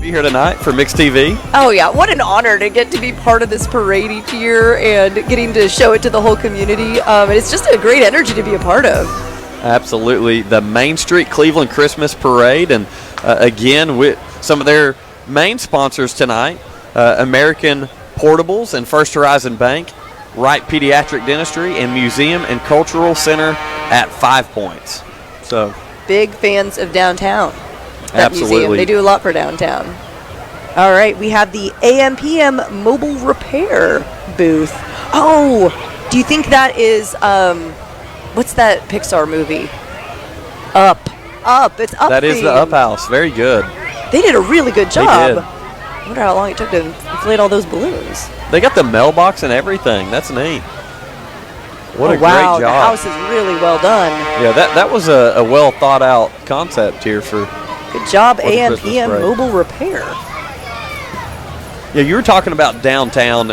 be here tonight for Mix TV. Oh, yeah. What an honor to get to be part of this parade each year and getting to show it to the whole community. And it's just a great energy to be a part of. Absolutely. The Main Street Cleveland Christmas Parade. And again, with some of their main sponsors tonight, American Portables and First Horizon Bank, Wright Pediatric Dentistry, and Museum and Cultural Center at 5 Points. So big fans of downtown. Absolutely. Museum. They do a lot for downtown. All right, we have the AM/PM mobile repair booth. Oh, do you think that is, what's that Pixar movie? Up. It's Up. That is the Up House. Very good. They did a really good job. They did. I wonder how long it took to inflate all those balloons. They got the mailbox and everything. That's neat. What a great wow, job. the house is really well done. Yeah, that was a well thought out concept here for. Good job, AM/PM mobile repair. Yeah, you were talking about downtown